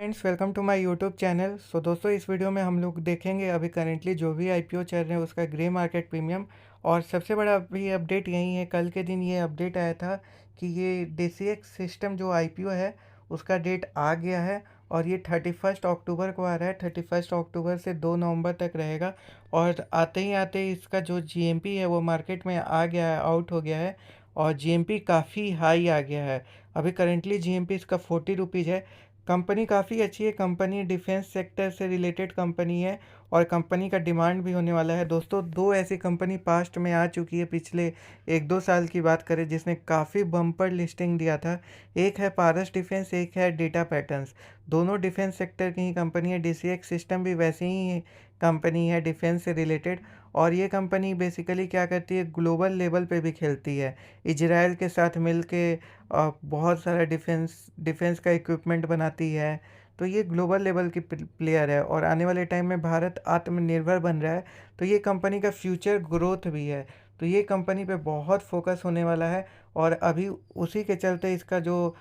Friends, welcome to my YouTube channel. दोस्तों, इस video में हम लोग देखेंगे अभी करेंटली जो भी आईपीओ चल रहे हैं उसका ग्रे मार्केट प्रीमियम। और सबसे बड़ा अभी अपडेट यही है, कल के दिन ये अपडेट आया था कि ये डीसीएक्स सिस्टम जो आईपीओ है उसका डेट आ गया है और ये 31 अक्टूबर को आ रहा है। 31 अक्टूबर से 2 नवंबर तक रहेगा। और आते ही आते इसका जो जीएमपी है वो मार्केट में आ गया है, आउट हो गया है। और जीएमपी काफ़ी हाई आ गया है। अभी करेंटली जीएमपी इसका 40 रुपीज़ है। कंपनी काफ़ी अच्छी है, कंपनी डिफेंस सेक्टर से रिलेटेड कंपनी है और कंपनी का डिमांड भी होने वाला है। दोस्तों, दो ऐसी कंपनी पास्ट में आ चुकी है, पिछले 1-2 साल की बात करें, जिसने काफ़ी बम्पर लिस्टिंग दिया था। एक है पारस डिफेंस, एक है डेटा पैटर्न्स। दोनों डिफेंस सेक्टर की ही कंपनी है। डीसीएक्स सिस्टम भी वैसे ही कंपनी है डिफेंस से रिलेटेड। और ये कंपनी बेसिकली क्या करती है, ग्लोबल लेवल पे भी खेलती है। इजराइल के साथ मिल के बहुत सारा डिफेंस का इक्विपमेंट बनाती है। तो ये ग्लोबल लेवल की प्लेयर है और आने वाले टाइम में भारत आत्मनिर्भर बन रहा है। तो ये कंपनी का फ्यूचर ग्रोथ भी है। तो ये कंपनी पे बहुत फोकस होने वाला है। और अभी उसी के चलते इसका जो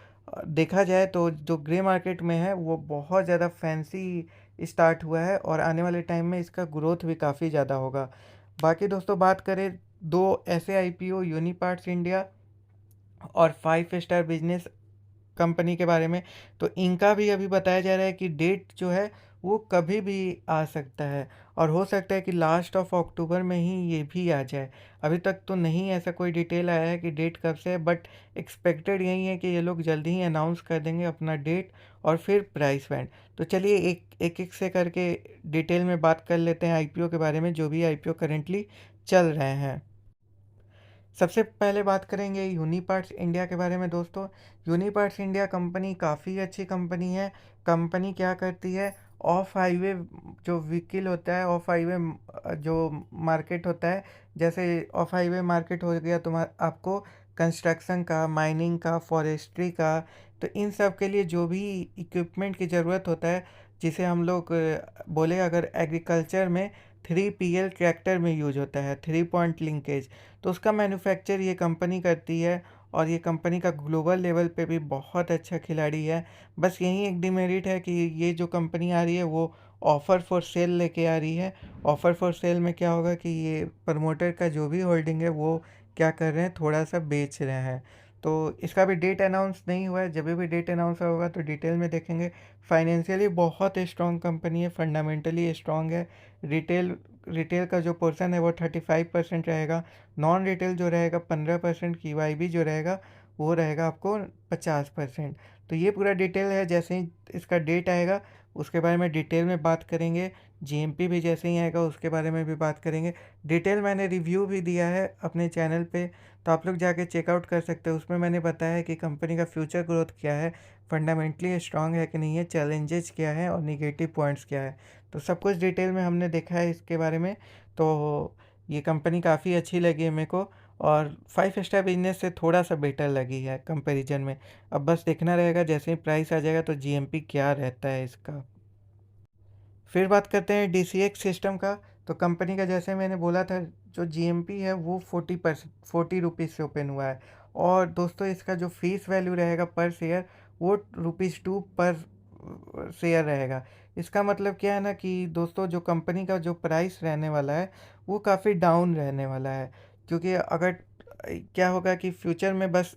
देखा जाए तो जो ग्रे मार्केट में है वो बहुत ज़्यादा फैंसी स्टार्ट हुआ है और आने वाले टाइम में इसका ग्रोथ भी काफ़ी ज़्यादा होगा। बाकी दोस्तों, बात करें दो ऐसे आईपीओ, यूनिपार्ट्स इंडिया और 5 स्टार बिजनेस कंपनी के बारे में, तो इनका भी अभी बताया जा रहा है कि डेट जो है वो कभी भी आ सकता है। और हो सकता है कि लास्ट ऑफ अक्टूबर में ही ये भी आ जाए। अभी तक तो नहीं ऐसा कोई डिटेल आया है कि डेट कब से है, बट एक्सपेक्टेड यही है कि ये लोग जल्दी ही अनाउंस कर देंगे अपना डेट और फिर प्राइस बैंड। तो चलिए एक एक एक से करके डिटेल में बात कर लेते हैं आईपीओ के बारे में, जो भी आईपीओ करेंटली चल रहे हैं। सबसे पहले बात करेंगे यूनिपार्ट्स इंडिया के बारे में। दोस्तों, यूनिपार्ट्स इंडिया कंपनी काफ़ी अच्छी कंपनी है। कंपनी क्या करती है, ऑफ हाईवे जो व्हीकल होता है, ऑफ हाईवे जो मार्केट होता है, जैसे ऑफ हाईवे मार्केट हो गया तुम्हारा, आपको कंस्ट्रक्शन का, माइनिंग का, फॉरेस्ट्री का, तो इन सब के लिए जो भी इक्विपमेंट की ज़रूरत होता है, जिसे हम लोग बोले अगर एग्रीकल्चर में 3PL ट्रैक्टर में यूज होता है, 3 पॉइंट लिंकेज, तो उसका मैन्युफैक्चर ये कंपनी करती है। और ये कंपनी का ग्लोबल लेवल पे भी बहुत अच्छा खिलाड़ी है। बस यही एक डिमेरिट है कि ये जो कंपनी आ रही है वो ऑफ़र फॉर सेल लेके आ रही है। ऑफ़र फॉर सेल में क्या होगा कि ये प्रमोटर का जो भी होल्डिंग है वो क्या कर रहे हैं, थोड़ा सा बेच रहे हैं। तो इसका भी डेट अनाउंस नहीं हुआ है, जब भी डेट अनाउंस होगा तो डिटेल में देखेंगे। फाइनेंशियली बहुत स्ट्रॉन्ग कंपनी है, फंडामेंटली स्ट्रॉन्ग है। रिटेल रिटेल का जो पोर्शन है वो 35% रहेगा। नॉन रिटेल जो रहेगा 15%, KYB जो रहेगा वो रहेगा आपको 50%। तो ये पूरा डिटेल है। जैसे ही इसका डेट आएगा उसके बारे में डिटेल में बात करेंगे। जीएमपी भी जैसे ही आएगा उसके बारे में भी बात करेंगे। डिटेल मैंने रिव्यू भी दिया है अपने चैनल पे, तो आप लोग जाके चेकआउट कर सकते हो। उसमें मैंने बताया है कि कंपनी का फ्यूचर ग्रोथ क्या है, फंडामेंटली स्ट्रांग है कि नहीं है, चैलेंजेस क्या है और निगेटिव पॉइंट्स क्या है। तो सब कुछ डिटेल में हमने देखा है इसके बारे में। तो ये कंपनी काफ़ी अच्छी लगी है मेरे को और 5 स्टार बिजनेस से थोड़ा सा बेटर लगी है कंपैरिजन में। अब बस देखना रहेगा जैसे ही प्राइस आ जाएगा तो जीएमपी क्या रहता है इसका। फिर बात करते हैं डीसीएक्स सिस्टम का। तो कंपनी का जैसे मैंने बोला था, जो जीएमपी है वो 40 रुपीज़ से ओपन हुआ है। और दोस्तों, इसका जो फेस वैल्यू रहेगा पर शेयर वो ₹2 पर शेयर रहेगा। इसका मतलब क्या है ना कि दोस्तों, जो कंपनी का जो प्राइस रहने वाला है वो काफ़ी डाउन रहने वाला है। क्योंकि अगर क्या होगा कि फ्यूचर में बस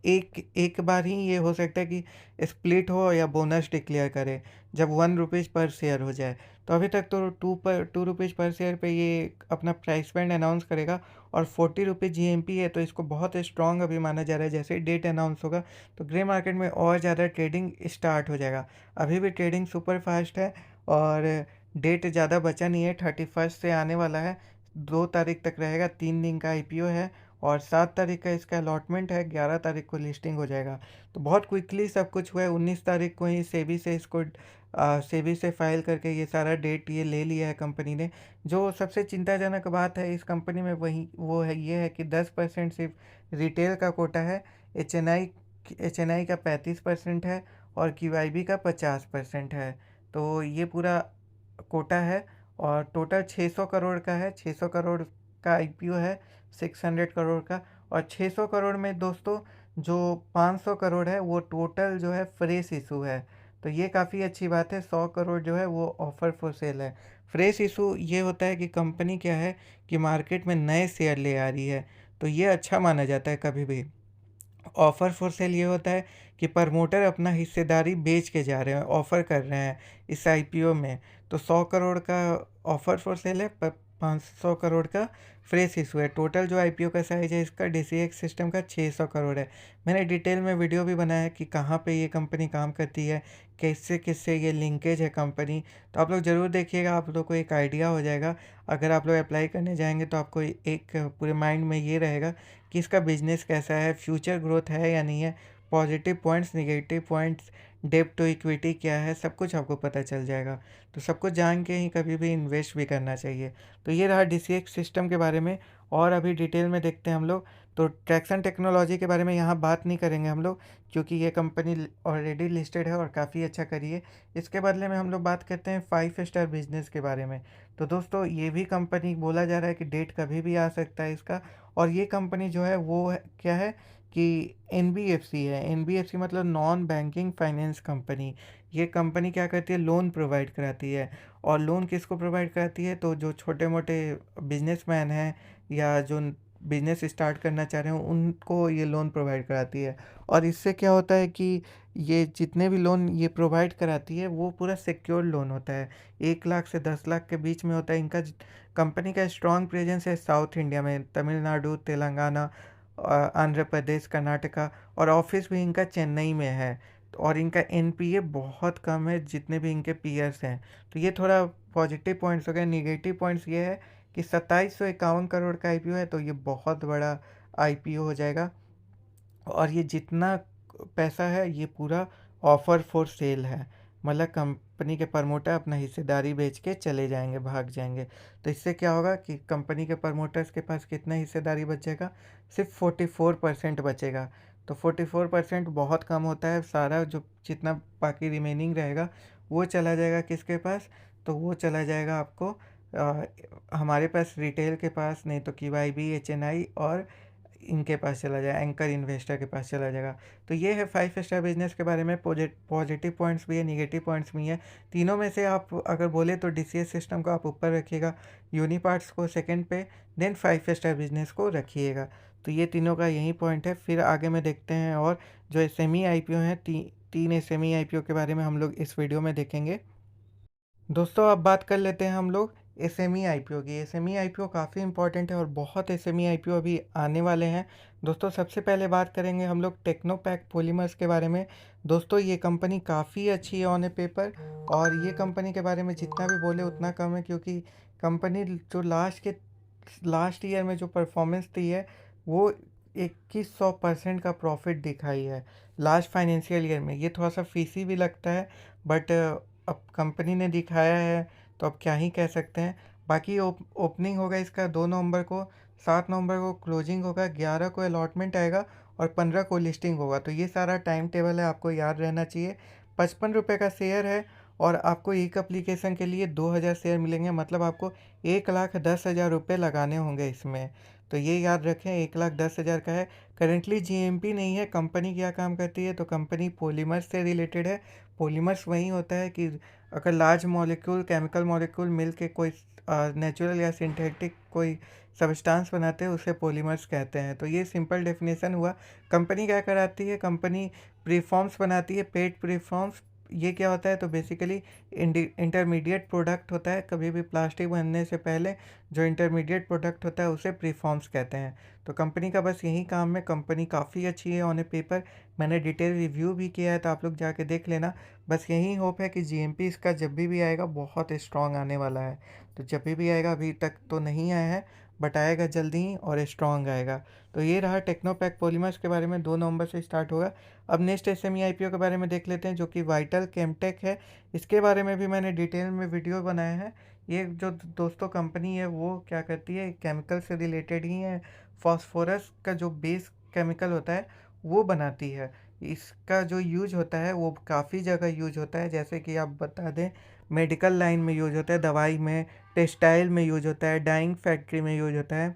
एक एक बार ही ये हो सकता है कि स्प्लिट हो या बोनस डिक्लेयर करे, जब ₹1 पर शेयर हो जाए। तो अभी तक तो ₹2 पर शेयर पे ये अपना प्राइस बैंड अनाउंस करेगा। और ₹40 जीएमपी है, तो इसको बहुत स्ट्रॉन्ग अभी माना जा रहा है। जैसे ही डेट अनाउंस होगा तो ग्रे मार्केट में और ज़्यादा ट्रेडिंग स्टार्ट हो जाएगा। अभी भी ट्रेडिंग सुपर फास्ट है और डेट ज़्यादा बचा नहीं है, 31 से आने वाला है। 2 तारीख तक रहेगा, 3 दिन का आईपीओ है और 7 तारीख का इसका अलॉटमेंट है, 11 तारीख को लिस्टिंग हो जाएगा। तो बहुत क्विकली सब कुछ हुआ है। 19 तारीख को ही सेबी से इसको सेबी से फाइल करके ये सारा डेट ये ले लिया है कंपनी ने। जो सबसे चिंताजनक बात है इस कंपनी में वही वो है, ये है कि 10% सिर्फ रिटेल का कोटा है। एच एन आई का 35% है और क्यूआईबी का 50% है। तो ये पूरा कोटा है और टोटल 600 करोड़ का है। 600 करोड़ का आईपीओ है, 600 करोड़ का। और 600 करोड़ में दोस्तों जो 500 करोड़ है वो टोटल जो है फ्रेश इशू है। तो ये काफ़ी अच्छी बात है, 100 करोड़ जो है वो ऑफ़र फॉर सेल है। फ्रेश इशू ये होता है कि कंपनी क्या है कि मार्केट में नए शेयर ले आ रही है, तो ये अच्छा माना जाता है कभी भी। ऑफ़र फॉर सेल ये होता है कि प्रमोटर अपना हिस्सेदारी बेच के जा रहे हैं, ऑफ़र कर रहे हैं इस आईपीओ में। तो 100 करोड़ का ऑफ़र फॉर सेल है, 500 करोड़ का फ्रेश इशू है। टोटल जो आईपीओ का साइज़ है इसका डीसीएक्स सिस्टम का 600 करोड़ है। मैंने डिटेल में वीडियो भी बनाया है कि कहाँ पे ये कंपनी काम करती है, किससे किससे ये लिंकेज है कंपनी। तो आप लोग ज़रूर देखिएगा, आप लोग को एक आइडिया हो जाएगा। अगर आप लोग अप्लाई करने जाएंगे तो आपको एक पूरे माइंड में ये रहेगा कि इसका बिजनेस कैसा है, फ्यूचर ग्रोथ है या नहीं है, पॉजिटिव पॉइंट्स, नेगेटिव पॉइंट्स, डेब्ट टू इक्विटी क्या है, सब कुछ आपको पता चल जाएगा। तो सब कुछ जान के ही कभी भी इन्वेस्ट भी करना चाहिए। तो ये रहा डीसीएक्स सिस्टम के बारे में। और अभी डिटेल में देखते हैं हम लोग। तो ट्रैक्सन टेक्नोलॉजी के बारे में यहाँ बात नहीं करेंगे हम लोग, क्योंकि ये कंपनी ऑलरेडी लिस्टेड है और काफ़ी अच्छा करी है। इसके बदले में हम लोग बात करते हैं 5 स्टार बिजनेस के बारे में। तो दोस्तों ये भी कंपनी बोला जा रहा है कि डेट कभी भी आ सकता है इसका। और ये कंपनी जो है वो क्या है कि एनबीएफसी है। एनबीएफसी मतलब नॉन बैंकिंग फाइनेंस कंपनी। ये कंपनी क्या करती है, लोन प्रोवाइड कराती है। और लोन किसको प्रोवाइड कराती है, तो जो छोटे मोटे बिजनेसमैन हैं या जो बिजनेस स्टार्ट करना चाह रहे हैं उनको ये लोन प्रोवाइड कराती है। और इससे क्या होता है कि ये जितने भी लोन ये प्रोवाइड कराती है वो पूरा सिक्योर लोन होता है, 1 लाख से 10 लाख के बीच में होता है। इनका कंपनी का स्ट्रॉन्ग प्रेजेंस है साउथ इंडिया में, तमिलनाडु, तेलंगाना, आंध्र प्रदेश, कर्नाटका, और ऑफिस भी इनका चेन्नई में है। और इनका एनपीए बहुत कम है जितने भी इनके पीयर्स हैं। तो ये थोड़ा पॉजिटिव पॉइंट्स हो गए। निगेटिव पॉइंट्स ये है कि 2751 करोड़ का आईपीओ है, तो ये बहुत बड़ा आईपीओ हो जाएगा। और ये जितना पैसा है ये पूरा ऑफर फॉर सेल है, मतलब कंपनी के प्रमोटर अपना हिस्सेदारी बेच के चले जाएंगे, भाग जाएंगे। तो इससे क्या होगा कि कंपनी के प्रमोटर्स के पास कितना हिस्सेदारी बचेगा, सिर्फ 44% बचेगा। तो 44% बहुत कम होता है। सारा जो जितना बाकी रिमेनिंग रहेगा वो चला जाएगा किसके पास, तो वो चला जाएगा आपको अ, हमारे पास, रिटेल के पास, नहीं तो KYB, HNI और इनके पास चला जाए, एंकर इन्वेस्टर के पास चला जाएगा। तो ये है 5 स्टार बिजनेस के बारे में। पॉजिटिव पॉइंट्स भी है, निगेटिव पॉइंट्स भी हैं। तीनों में से आप अगर बोले तो डीसीएस सिस्टम को आप ऊपर रखिएगा, यूनिपार्ट्स को सेकंड पे, देन 5 स्टार बिजनेस को रखिएगा। तो ये तीनों का यही पॉइंट है। फिर आगे में देखते हैं, और जो एसएमई आईपीओ हैं, तीन एसएमई आईपीओ के बारे में हम लोग इस वीडियो में देखेंगे। दोस्तों अब बात कर लेते हैं हम लोग एसएमई आईपीओ की। एसएमई आईपीओ काफ़ी इंपॉर्टेंट है और बहुत एसएमई आईपीओ अभी आने वाले हैं। दोस्तों सबसे पहले बात करेंगे हम लोग टेक्नोपैक पॉलीमर्स के बारे में। दोस्तों ये कंपनी काफ़ी अच्छी है ऑन ए पेपर, और ये कंपनी के बारे में जितना भी बोले उतना कम है, क्योंकि कंपनी जो लास्ट ईयर में जो परफॉर्मेंस दी है वो 2100% का प्रॉफिट दिखाई है लास्ट फाइनेंशियल ईयर में। ये थोड़ा सा फीसी भी लगता है, बट अब कंपनी ने दिखाया है तो अब क्या ही कह सकते हैं। बाकी ओपनिंग होगा इसका 2 नवंबर को, 7 नवंबर को क्लोजिंग होगा, 11 को अलॉटमेंट आएगा और 15 को लिस्टिंग होगा। तो ये सारा टाइम टेबल है, आपको याद रहना चाहिए। 55 रुपये का शेयर है, और आपको एक एप्लीकेशन के लिए 2000 शेयर मिलेंगे, मतलब आपको 1,10,000 रुपये लगाने होंगे इसमें। तो ये याद रखें, 1,10,000 का है। करेंटली जीएमपी नहीं है। कंपनी क्या काम करती है, तो कंपनी पॉलीमर्स से रिलेटेड है। पॉलीमर्स वही होता है कि अगर लार्ज मॉलिक्यूल, केमिकल मॉलिक्यूल मिल के कोई नेचुरल या सिंथेटिक कोई सब्सटेंस बनाते हैं उसे पॉलीमर्स कहते हैं। तो ये सिंपल डेफिनेशन हुआ। कंपनी क्या कराती है, कंपनी प्रीफॉर्म्स बनाती है, पेड प्रीफॉर्म्स। ये क्या होता है, तो बेसिकली इंटरमीडिएट प्रोडक्ट होता है। कभी भी प्लास्टिक बनने से पहले जो इंटरमीडिएट प्रोडक्ट होता है उसे प्रीफॉर्म्स कहते हैं। तो कंपनी का बस यही काम है। कंपनी काफ़ी अच्छी है ऑन ए पेपर, मैंने डिटेल रिव्यू भी किया है, तो आप लोग जाके देख लेना। बस यही होप है कि जीएमपी इसका जब भी आएगा बहुत स्ट्रॉन्ग आने वाला है। तो जब भी आएगा, अभी तक तो नहीं आया है, बट आएगा जल्दी ही और स्ट्रॉन्ग आएगा। तो ये रहा टेक्नोपैक पॉलीमर्स के बारे में, 2 नवंबर से स्टार्ट होगा। अब नेक्स्ट एसएमई आईपीओ के बारे में देख लेते हैं, जो कि वाइटल केमटेक है। इसके बारे में भी मैंने डिटेल में वीडियो बनाया है। ये जो दोस्तों कंपनी है वो क्या करती है, केमिकल से रिलेटेड ही है। फॉस्फोरस का जो बेस केमिकल होता है वो बनाती है। इसका जो यूज होता है वो काफ़ी जगह यूज होता है, जैसे कि आप बता दें, मेडिकल लाइन में यूज होता है, दवाई में, टेक्सटाइल में यूज होता है, डाइंग फैक्ट्री में यूज होता है।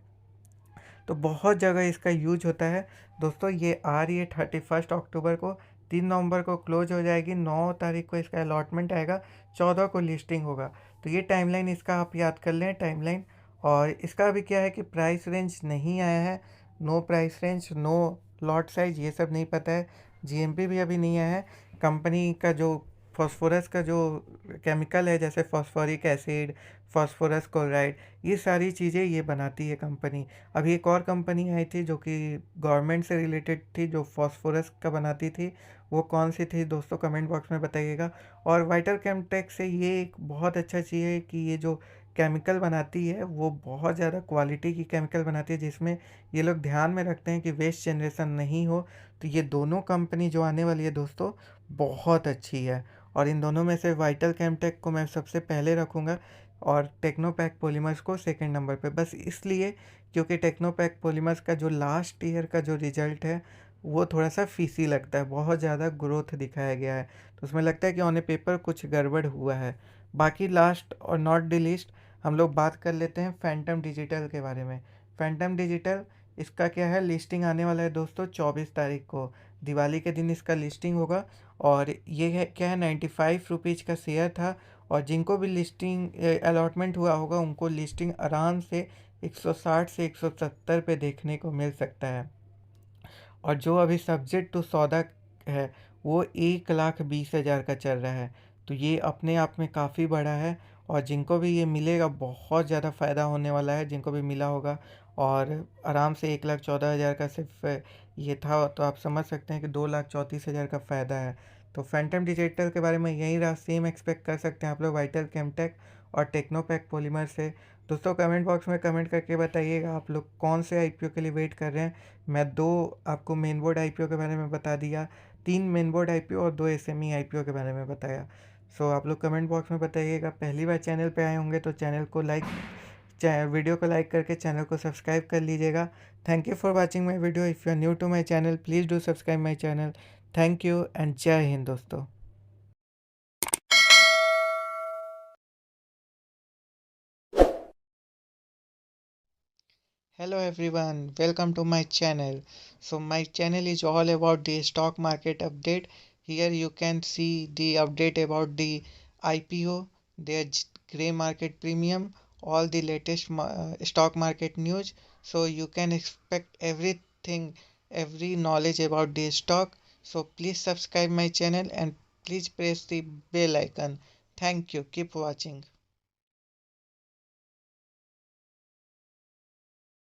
तो बहुत जगह इसका यूज होता है। दोस्तों ये आ रही है 31 अक्टूबर को, 3 नवंबर को क्लोज हो जाएगी, 9 तारीख को इसका अलॉटमेंट आएगा, 14 को लिस्टिंग होगा। तो ये टाइमलाइन इसका आप याद कर लें टाइमलाइन। और इसका अभी क्या है कि प्राइस रेंज नहीं आया है, no price range, no lot size, ये सब नहीं पता है। जीएमपी भी अभी नहीं आया है। कंपनी का जो फॉस्फोरस का जो केमिकल है, जैसे फॉस्फोरिक एसिड, फॉस्फोरस क्लोराइड, ये सारी चीज़ें ये बनाती है कंपनी। अभी एक और कंपनी आई थी जो कि गवर्नमेंट से रिलेटेड थी, जो फॉस्फोरस का बनाती थी, वो कौन सी थी दोस्तों, कमेंट बॉक्स में बताइएगा। और वाइटल केमटेक से ये एक बहुत अच्छा चीज़ है कि ये जो केमिकल बनाती है वो बहुत ज़्यादा क्वालिटी की केमिकल बनाती है, जिसमें ये लोग ध्यान में रखते हैं कि वेस्ट जनरेशन नहीं हो। तो ये दोनों कंपनी जो आने वाली है दोस्तों, बहुत अच्छी है। और इन दोनों में से वाइटल केमटेक को मैं सबसे पहले रखूँगा और टेक्नोपैक पॉलीमर्स को सेकंड नंबर पे, बस इसलिए क्योंकि टेक्नोपैक पॉलीमर्स का जो लास्ट ईयर का जो रिजल्ट है वो थोड़ा सा फीसी लगता है, बहुत ज़्यादा ग्रोथ दिखाया गया है, तो उसमें लगता है कि ऑन ए पेपर कुछ गड़बड़ हुआ है। बाकी लास्ट और नॉट द लीस्ट हम लोग बात कर लेते हैं फैंटम डिजिटल के बारे में। फैंटम डिजिटल, इसका क्या है, लिस्टिंग आने वाला है दोस्तों 24 तारीख को, दिवाली के दिन इसका लिस्टिंग होगा। और ये है क्या है, 95 रुपीज़ का शेयर था। और जिनको भी लिस्टिंग अलॉटमेंट हुआ होगा उनको लिस्टिंग आराम से 160 से 170 पे देखने को मिल सकता है। और जो अभी सब्जेक्ट टू सौदा है वो 1,20,000 का चल रहा है। तो ये अपने आप में काफ़ी बड़ा है। और जिनको भी ये मिलेगा बहुत ज़्यादा फ़ायदा होने वाला है, जिनको भी मिला होगा। और आराम से 1,14,000 का सिर्फ ये था, तो आप समझ सकते हैं कि 2,34,000 का फ़ायदा है। तो फैंटम डिजिटल के बारे में यही रहा, सेम एक्सपेक्ट कर सकते हैं आप लोग वाइटल केमटेक और टेक्नोपैक पॉलीमर से। दोस्तों कमेंट बॉक्स में कमेंट करके बताइएगा आप लोग कौन से आईपीओ के लिए वेट कर रहे हैं। मैं दो आपको मेन बोर्ड आईपीओ के बारे में बता दिया, 3 मेन बोर्ड आईपीओ और 2 एसएमई आईपीओ के बारे में बताया। सो आप लोग कमेंट बॉक्स में बताइएगा। पहली बार चैनल पे आए होंगे तो चैनल को लाइक, वीडियो को लाइक करके चैनल को सब्सक्राइब कर लीजिएगा। Thank you for watching my video. If you are new to my channel please do subscribe my channel. Thank you एंड जय हिंद दोस्तों। Hello everyone, welcome to my channel. So my channel is all about the stock market update. Here you can see the update about the IPO, their grey market premium, all the latest stock market news. So you can expect everything, every knowledge about the stock. So please subscribe my channel and please press the bell icon. Thank you. Keep watching.